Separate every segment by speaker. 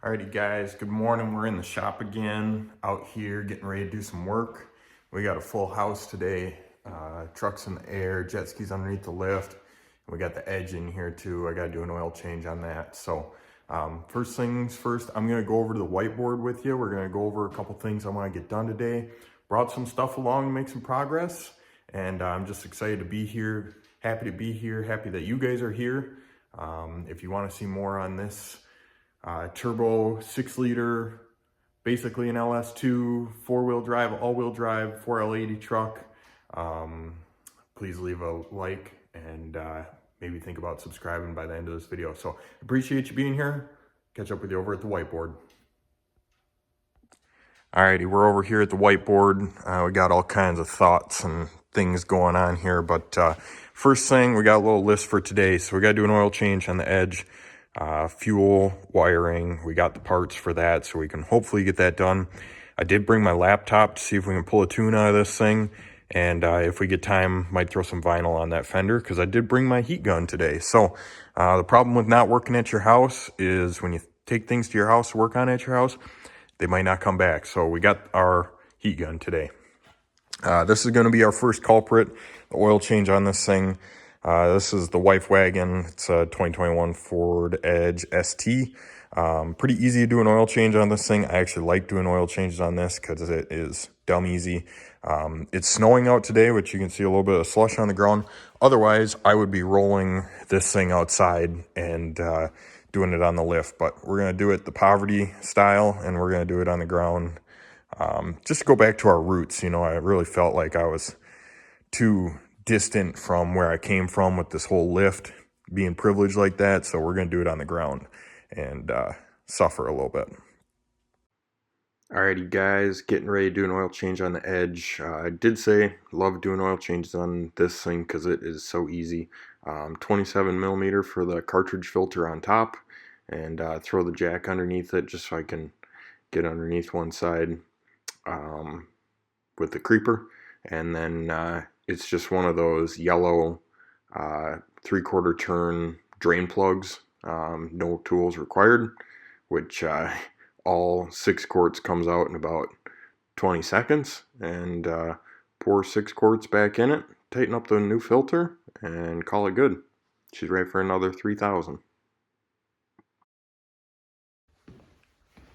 Speaker 1: Alrighty guys, good morning. We're in the shop again, out here getting ready to do some work. We got a full house today, trucks in the air, jet skis underneath the lift. We got the edge in here too. I gotta do an oil change on that. So first things first, I'm gonna go over to the whiteboard with you. We're gonna go over a couple things I wanna get done today. Brought some stuff along to make some progress, and I'm just excited to be here, happy to be here, happy that you guys are here. If you wanna see more on this, turbo 6-liter, basically an LS2, 4-wheel drive, all-wheel drive, 4L80 truck. Please leave a like and maybe think about subscribing by the end of this video. So appreciate you being here. Catch up with you over at the whiteboard. Alrighty, we're over here at the whiteboard. We got all kinds of thoughts and things going on here, but first thing, we got a little list for today. So we got to do an oil change on the edge. Fuel, wiring, we got the parts for that, so we can hopefully get that done. I did bring my laptop to see if we can pull a tune out of this thing, and if we get time, might throw some vinyl on that fender, because I did bring my heat gun today. So the problem with not working at your house is when you take things to your house to work on at your house, they might not come back. So we got our heat gun today. This is going to be our first culprit, the oil change on this thing. This is the wife wagon. It's a 2021 Ford Edge ST. Pretty easy to do an oil change on this thing. I actually like doing oil changes on this because it is dumb easy. It's snowing out today, which you can see a little bit of slush on the ground. Otherwise, I would be rolling this thing outside and doing it on the lift. But we're going to do it the poverty style, and we're going to do it on the ground. Just to go back to our roots, you know, I really felt like I was too distant from where I came from with this whole lift, being privileged like that. So we're going to do it on the ground and suffer a little bit. Alrighty guys, getting ready to do an oil change on the edge. I did say love doing oil changes on this thing because it is so easy. 27 millimeter for the cartridge filter on top, and throw the jack underneath it just so I can get underneath one side with the creeper. And then it's just one of those yellow 3/4 turn drain plugs, no tools required, which all 6 quarts comes out in about 20 seconds, and pour 6 quarts back in it, tighten up the new filter, and call it good. She's ready for another 3,000.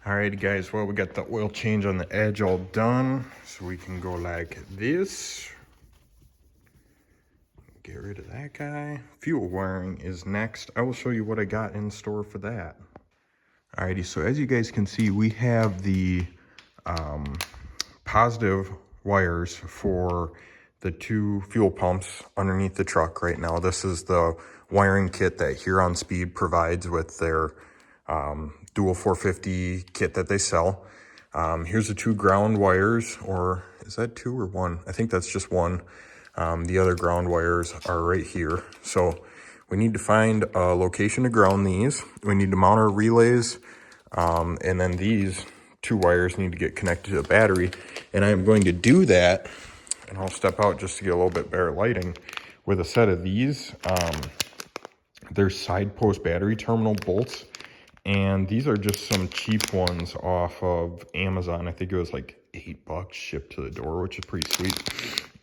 Speaker 1: Alrighty guys, well, we got the oil change on the edge all done, so we can go like this. Get rid of that guy. Fuel wiring is next. I will show you what I got in store for that. Alrighty, so as you guys can see, we have the positive wires for the 2 fuel pumps underneath the truck right now. This is the wiring kit that Huron Speed provides with their dual 450 kit that they sell. Here's the 2 ground wires, or is that 2 or 1? I think that's just 1. The other ground wires are right here. So we need to find a location to ground these. We need to mount our relays, and then these 2 wires need to get connected to the battery. And I am going to do that, and I'll step out just to get a little bit better lighting, with a set of these. They're side post battery terminal bolts. And these are just some cheap ones off of Amazon. I think it was like $8 shipped to the door, which is pretty sweet.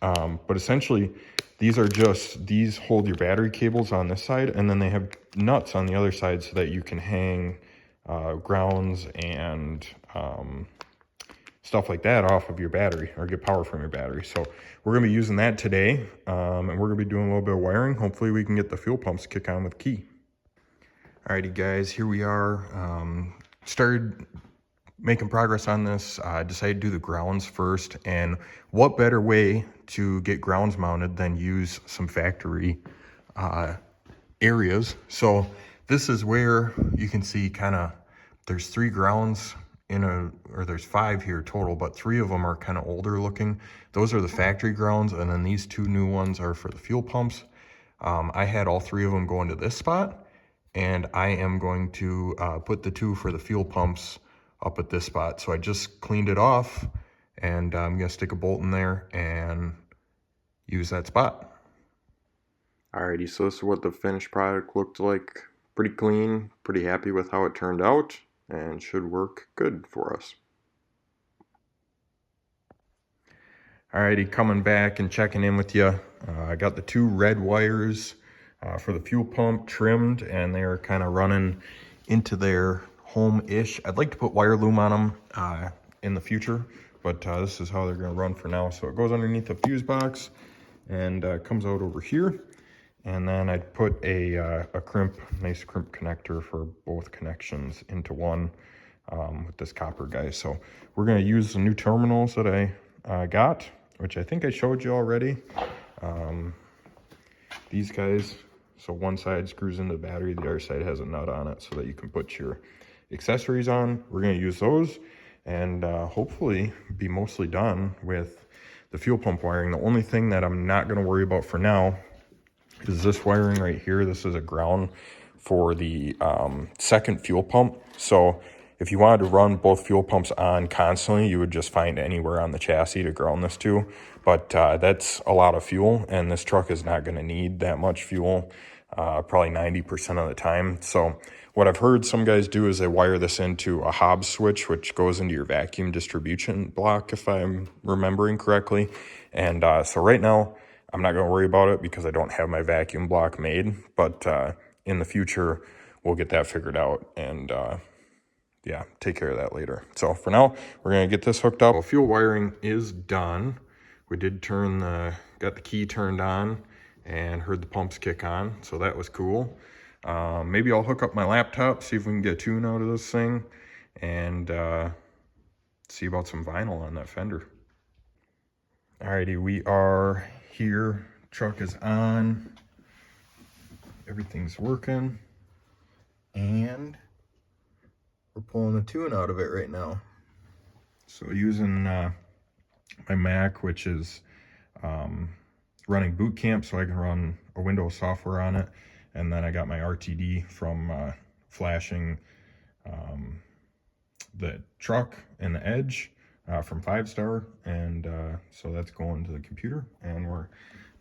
Speaker 1: But essentially, these hold your battery cables on this side, and then they have nuts on the other side so that you can hang grounds and stuff like that off of your battery, or get power from your battery. So we're going to be using that today, and we're going to be doing a little bit of wiring. Hopefully we can get the fuel pumps to kick on with key. Alrighty guys, here we are. Started making progress on this. Decided to do the grounds first, and what better way to get grounds mounted than use some factory areas. So this is where you can see there's 3 grounds or there's 5 here total, but 3 of them are kind of older looking. Those are the factory grounds, and then these 2 new ones are for the fuel pumps. I had all 3 of them go into this spot, and I am going to put the 2 for the fuel pumps up at this spot. So I just cleaned it off, and I'm gonna stick a bolt in there and use that spot. Alrighty, so this is what the finished product looked like. Pretty clean, pretty happy with how it turned out. and should work good for us. Alrighty, coming back and checking in with you. I got the 2 red wires for the fuel pump trimmed, and they're kind of running into their home-ish. I'd like to put wire loom on them in the future, but this is how they're going to run for now. So it goes underneath the fuse box and comes out over here. And then I'd put a nice crimp connector for both connections into one with this copper guy. So we're going to use the new terminals that I got, which I think I showed you already. These guys, so one side screws into the battery, the other side has a nut on it so that you can put your accessories on. We're going to use those and hopefully be mostly done with the fuel pump wiring. The only thing that I'm not going to worry about for now is this wiring right here. This is a ground for the second fuel pump. So if you wanted to run both fuel pumps on constantly, you would just find anywhere on the chassis to ground this to. But that's a lot of fuel, and this truck is not going to need that much fuel, probably 90% of the time. So what I've heard some guys do is they wire this into a Hobbs switch, which goes into your vacuum distribution block, if I'm remembering correctly. And so right now, I'm not going to worry about it because I don't have my vacuum block made. But in the future, we'll get that figured out and yeah, take care of that later. So for now, we're going to get this hooked up. Well, fuel wiring is done. We did got the key turned on and heard the pumps kick on. So that was cool. Maybe I'll hook up my laptop, see if we can get a tune out of this thing, and see about some vinyl on that fender. Alrighty, we are here. Truck is on. Everything's working. And we're pulling the tune out of it right now. So using my Mac, which is running boot camp, so I can run a Windows software on it. And then I got my RTD from flashing the truck and the edge from 5-star. And so that's going to the computer, and we're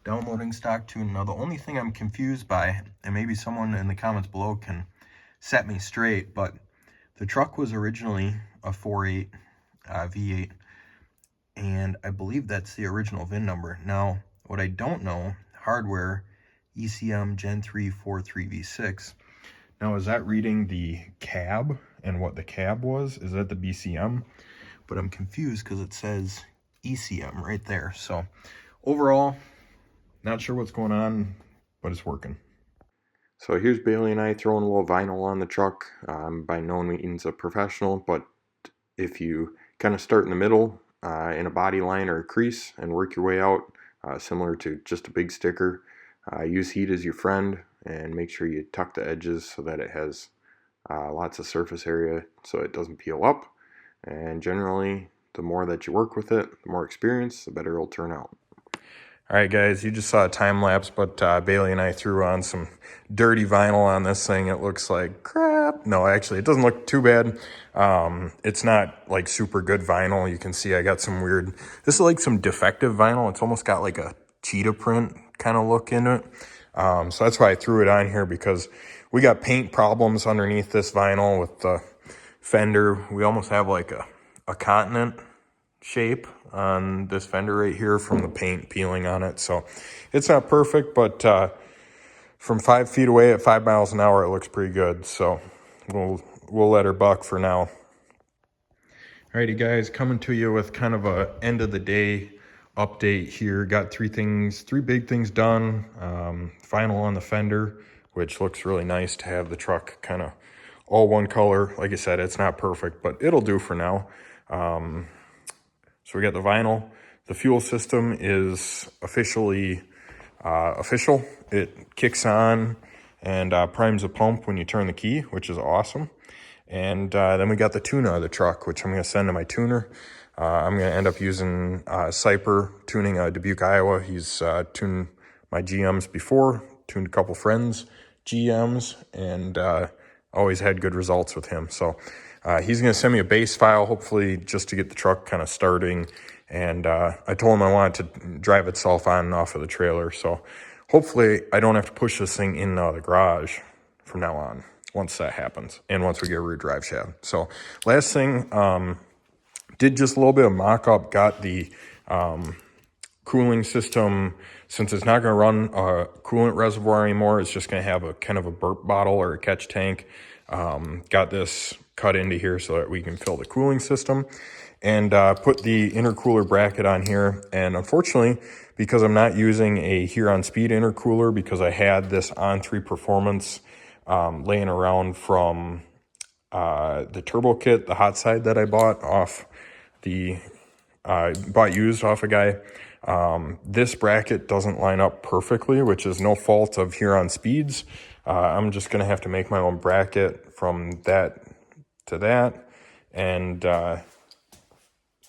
Speaker 1: downloading stock tune. Now the only thing I'm confused by, and maybe someone in the comments below can set me straight, but the truck was originally a 4.8 V8, and I believe that's the original VIN number. Now, what I don't know, hardware, ECM Gen 3 43V6. Now, is that reading the cab and what the cab was? Is that the BCM? But I'm confused because it says ECM right there. So overall, not sure what's going on, but it's working. So here's Bailey and I throwing a little vinyl on the truck. By no means a professional, but if you kind of start in the middle in a body line or a crease and work your way out, similar to just a big sticker, use heat as your friend and make sure you tuck the edges so that it has lots of surface area so it doesn't peel up. And generally, the more that you work with it, the more experience, the better it'll turn out. All right, guys, you just saw a time lapse, but Bailey and I threw on some dirty vinyl on this thing. It looks like crap. No, actually, it doesn't look too bad. It's not like super good vinyl. You can see I got some weird, this is like some defective vinyl. It's almost got like a cheetah print kind of look in it. So that's why I threw it on here, because we got paint problems underneath this vinyl with the fender. We almost have like a continent shape on this fender right here from the paint peeling on it. So it's not perfect, but from 5 feet away at 5 miles an hour, it looks pretty good. So we'll let her buck for now. Alrighty, guys, coming to you with kind of a end of the day update here. Got three big things done. Final on the fender, which looks really nice to have the truck kind of all one color. Like I said, it's not perfect, but it'll do for now. So we got the vinyl. The fuel system is officially official. It kicks on and primes the pump when you turn the key, which is awesome. And then we got the tune out of the truck, which I'm going to send to my tuner. I'm going to end up using Cyper tuning Dubuque, Iowa. He's tuned my GMs before, tuned a couple friends' GMs, and always had good results with him. So he's going to send me a base file, hopefully just to get the truck kind of starting. And I told him I wanted to drive itself on and off of the trailer. So hopefully I don't have to push this thing in and out of the garage from now on. once that happens and once we get a rear drive shaft. So last thing, did just a little bit of mock-up, got the cooling system, since it's not going to run a coolant reservoir anymore, it's just going to have a kind of a burp bottle or a catch tank. Got this cut into here so that we can fill the cooling system, and put the intercooler bracket on here. And unfortunately, because I'm not using a Huron Speed intercooler, because I had this On3 Performance laying around from the turbo kit, the hot side that I bought off the bought used off a guy. This bracket doesn't line up perfectly, which is no fault of Huron Speed's. I'm just gonna have to make my own bracket from that to that, and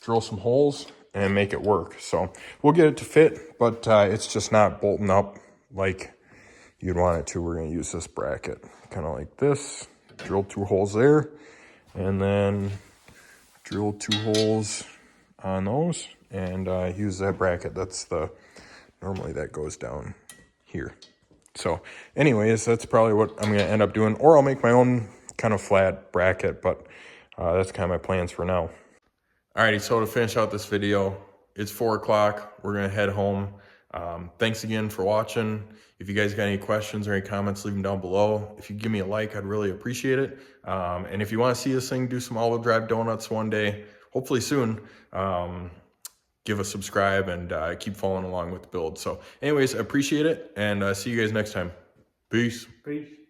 Speaker 1: drill some holes and make it work. So we'll get it to fit, but it's just not bolting up like you'd want it to. We're gonna use this bracket kind of like this, drill 2 holes there, and then drill 2 holes on those, and use that bracket. That's normally that goes down here. So anyways, that's probably what I'm gonna end up doing, or I'll make my own kind of flat bracket, but that's kind of my plans for now. Alrighty, so to finish out this video, it's 4 o'clock. We're gonna head home. Thanks again for watching. If you guys got any questions or any comments, leave them down below. If you give me a like, I'd really appreciate it. And if you want to see this thing do some all-wheel drive donuts one day, hopefully soon, give a subscribe and keep following along with the build. So anyways, I appreciate it, and see you guys next time. Peace.
Speaker 2: Peace.